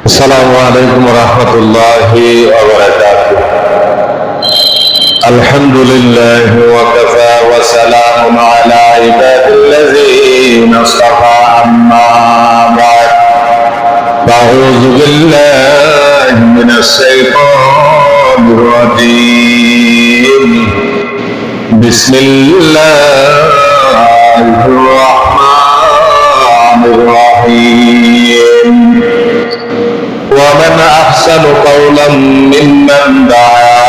السلام عليكم ورحمة الله وبركاته. الحمد لله وكفى وسلام على عباد الذين اصطفى أما بعد فأعوذ بالله من الشيطان الرجيم. بسم الله الرحمن الرحيم. ومن أحسن قولا ممن دعا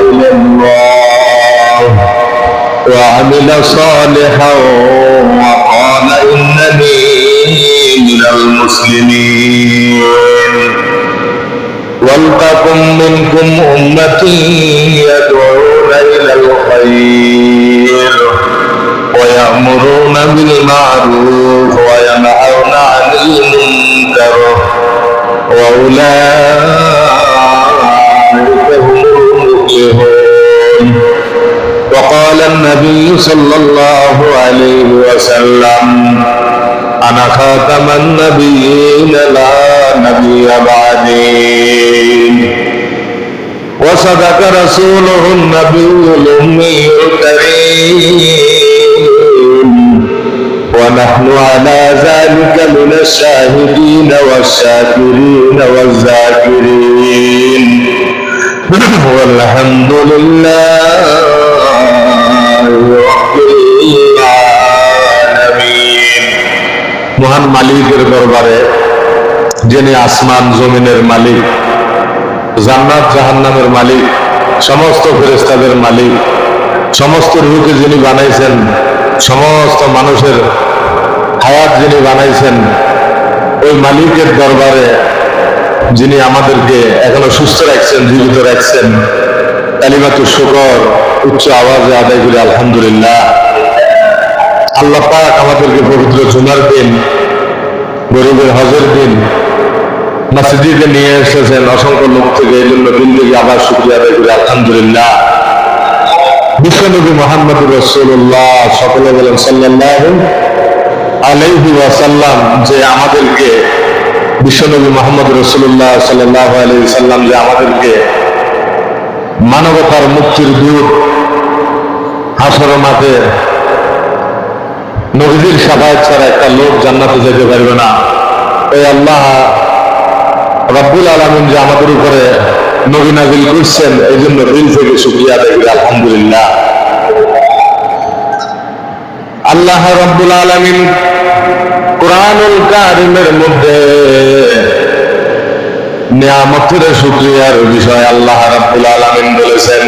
إلى الله وعمل صالحا وقال إنني من المسلمين. ولتكن منكم أمة يدعون إلى الخير ويأمرون بالمعروف وينهون عن المنكر وأولئك هم المفلحون. وقال النبي صلى الله عليه وسلم: أنا خاتم النبيين لا نبي بعدي. وصدق رسوله النبي الأمي الكريم، ونحن على ذلك من الشاهدين والشاكرين والذاكرين والحمد لله رب العالمين. মহান মালিকের দরবারে, যিনি আসমান জমিনের মালিক, জান্নাত জাহান্নামের মালিক, সমস্ত ফেরেশতাদের মালিক, সমস্ত রূহকে যিনি বানাইছেন, সমস্ত মানুষের হায়াত যিনি বানাইছেন, ওই মালিকের দরবারে যিনি আমাদেরকে এখনো সুস্থ রাখছেন, জীবিত রাখছেন, কালিমাতুশ শুকর উচ্চ আওয়াজে আদায় করি আলহামদুলিল্লাহ। আল্লাহ পাক আমাদেরকে পবিত্র জুমার দিন, গরিবের হজের দিন মসজিদে নিয়ে এসেছেন অসংখ্য লোক থেকে, এই জন্য দিন থেকে আবার শুকরিয়া আদায় করি আলহামদুলিল্লাহ। বিশ্বনবী মুহাম্মদুর রাসূলুল্লাহ, সকলে বলেন সাল্লাল্লাহু আলাইহি ওয়াসাল্লাম, যে আমাদেরকে বিশ্বনবী মুহাম্মদুর রাসূলুল্লাহ সাল্লাল্লাহু আলাইহি ওয়াসাল্লাম যে আমাদেরকে মানবতার মুক্তির দূত, হাসর মাঠে নবীর শাফায়াত ছাড়া একটা লোক জান্নাতে যেতে পারবে না। এই আল্লাহ রাব্বুল আলামিন যে আমাদের উপরে নবী নাযিল করছেন, এই জন্য দিল থেকে শুকরিয়া আদায় করি আলহামদুলিল্লাহ। আল্লাহ রাব্বুল আলামিন কুরআনুল কারীমের মধ্যে নিয়ামতের শুকরিয়ার বিষয় আল্লাহ রাব্বুল আলামিন বলেছেন,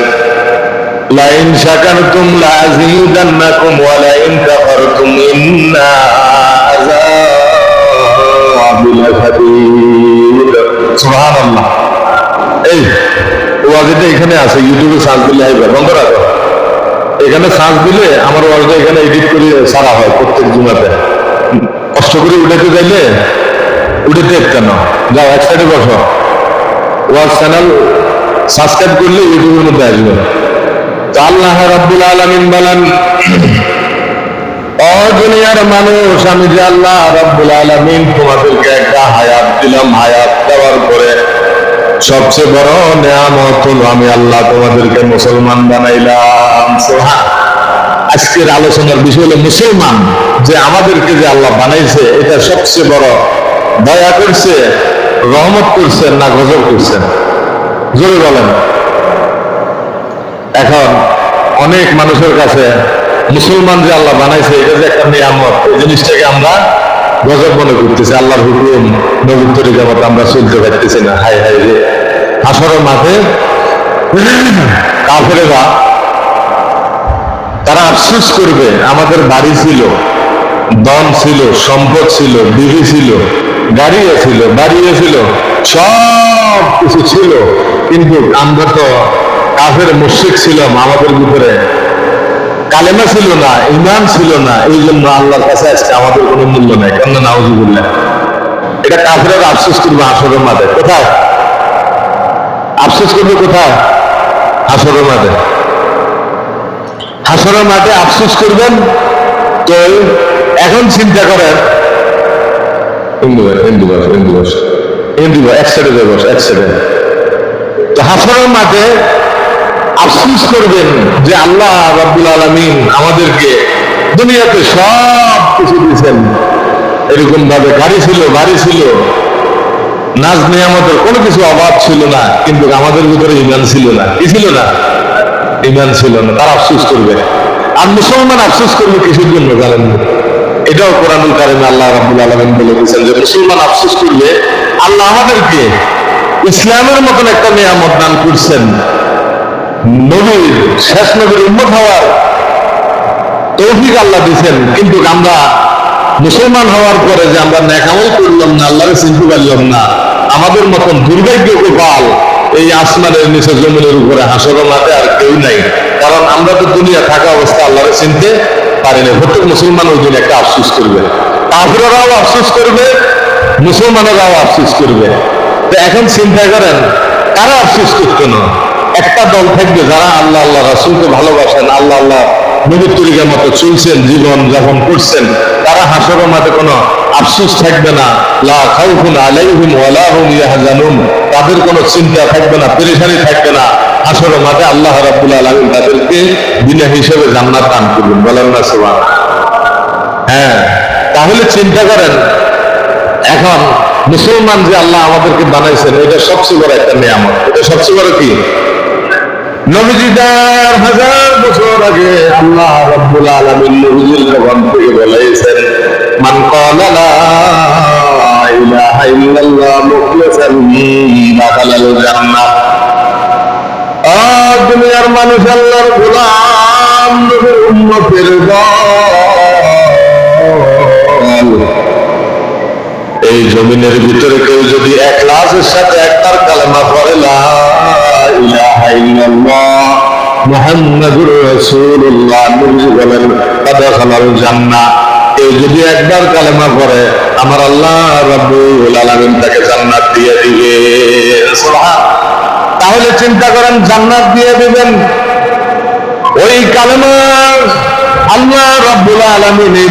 লা ইন শাকারতুম লা আযীদান্নাকুম ওয়া লা ইন কাফারতুম ইন্না আযাবি লাশাদীদ। সুবহানাল্লাহ। এই ওয়াজটা এখানে আছে, ইউটিউবে সার্চ দিলে আইবে, বন্ধ রাখো। এখানে সার্চ দিলে আমার ওয়াজটা এখানে এডিট করে সারা হয় প্রত্যেক জুমাতে। কষ্ট করে উঠাতে চাইলে উঠাতে কেন, যাও এক সাইডে বসো, ওয়াজ চ্যানেল সাবস্ক্রাইব করলে ইউটিউবের মধ্যে আসবে। তো আল্লাহ রাব্বুল আলামিন বলেন, ও দুনিয়ার মানুষ, আমি যে আল্লাহ রাব্বুল আলামিন তোমাদেরকে একটা হায়াত দিলাম, হায়াত দেওয়ার পরে সবচেয়ে বড় নিয়ামত হলো আমি আল্লাহ তোমাদেরকে মুসলমান বানাইলাম। আজকের আলোচনার বিষয় হলো মুসলমান, যে আমাদেরকে যে আল্লাহ বানাইছে, এটা সবচেয়ে বড় দয়া করছে, রহমত করছেন না গজব করছেন? জোরে বলেন। এখন অনেক মানুষের কাছে মুসলমান যে আল্লাহ বানাইছে, এটা যে একটা নিয়ামত, এই জিনিসটাকে আমরা গজব মনে করতেছি। আল্লাহর হুকুম নবীর তরিকা মতো আমরা চলতে পারতেছি না। হায় হায় রে, হাসরের মাঠে কাফেরেরা তারা আফসোস করবে, আমাদের বাড়ি ছিল, ধন ছিল, সম্পদ ছিল, বিবি ছিল, গাড়িও ছিল, বাড়িও ছিল, সব কিছু ছিল, কিন্তু আমরা তো কাফের মুশরিক ছিলাম, আমাদের ভিতরে কালেমা ছিল না, ঈমান ছিল না, এই জন্য আল্লাহর কাছে আজকে আমাদের কোনো মূল্য নাই। কেন? নাউযুবিল্লাহ। এটা কাফেররা আফসোস করবে হাসরের মাঠে। কোথায় আফসোস করবে? কোথায়? হাসরের মাঠে। হাসরের মাঠে আফসোস করবেন। তো এখন চিন্তা করেন, হিন্দু ভাষা দিব এক সাইডে যাবো এক সাইডে। তো হাসরের মাঠে আফসোস করবেন যে আল্লাহ রাব্বুল আলামিন আমাদেরকে দুনিয়াতে সব কিছু দিয়েছেন, এরকম ভাবে গাড়ি ছিল, বাড়ি ছিল, নাজ নিয়ামতের কোনো কিছু অভাব ছিল না, কিন্তু আমাদের ভিতরে ঈমান ছিল না। কি ছিল না? ঈমান ছিল না। তারা আফসোস করবে। আর মুসলমান আফসোস করবে কিসের জন্য জানেন? এটাও কোরআনুল কারিমে আল্লাহ রাব্বুল আলামিন বলে দিয়েছেন যে মুসলমান আফসোস করবে আল্লাহ আমাদেরকে ইসলামের মতন একটা নিয়ামত দান করছেন, নবীর শেষ নবীর উম্মত হওয়ার তৌফিক আল্লাহ দিয়েছেন, কিন্তু আমরা মুসলমান হওয়ার পরে যে আমরা নেক আমল করলাম না, আল্লাহকে চিনতে পারলাম না, আমাদের মতন দুর্ভাগ্য গোপাল এই আসমানের নিচে জমিনের উপরে হাসরের মাঠে আর কেউ নাই। কারণ আমরা তো দুনিয়া থাকা অবস্থা আল্লাহকে চিনতে পারি না। প্রত্যেক মুসলমান ওই দিন একটা আফসোস করবে, কাফিররাও আফসোস করবে, মুসলমানেরাও আফসোস করবে। তো এখন চিন্তা করেন কারা আফসোস করতো না? একটা দল থাকবে যারা আল্লাহ আল্লাহ রাসূলকে ভালোবাসেন, আল্লাহ আল্লাহ নবীর তরিকার মতো চলছেন, জীবন যাপন করছেন, তারা হাসরের মাঠে কোনো আফসোস থাকবে না। লা খাউফুন আলাইহিম ওয়ালা হুম ইয়াহজানুন, তাদের কোনো চিন্তা থাকবে না, পেরেশানি থাকবে না। হাসরের মাঠে আল্লাহ রাব্বুল আলামিন তাদেরকে বিনা হিসেবে জান্নাত দান করবেন। বলেন না সুবহানাল্লাহ? হ্যাঁ, তাহলে চিন্তা করেন এখন মুসলমান যে আল্লাহ আমাদেরকে বানাইছেন, এটা সবচেয়ে বড় একটা নিয়ামত। এটা সবচেয়ে বড় কি? নবীজি ৪,০০০ বছর আগে আল্লাহ রাব্বুল আলামিন নবীজির জবান থেকে বলেছেন, মান ক্বালা লা ইলাহা ইল্লাল্লাহ মুখলিসান দাখালাল জান্নাহ। দুনিয়ার মানুষ আল্লাহর গোলাম, নবীর উম্মতের দল। এই জমিনের ভিতরে কেউ যদি ইখলাসের সাথে একবার কালেমা পড়ে লা ইলাহা ইল্লাল্লাহ মুহাম্মাদুর রাসূলুল্লাহ, নবী বলেন দাখালাল জান্নাহ। কেউ যদি একবার কালেমা পড়ে আমার আল্লাহ রাব্বুল আলামিন তাকে জান্নাত দিয়ে দিবে। সুবহানাল্লাহ। তাহলে চিন্তা করেন, জান্নাত দিয়ে দিবেন ওই কালেমা আল্লাহ রাব্বুল আলামিন এই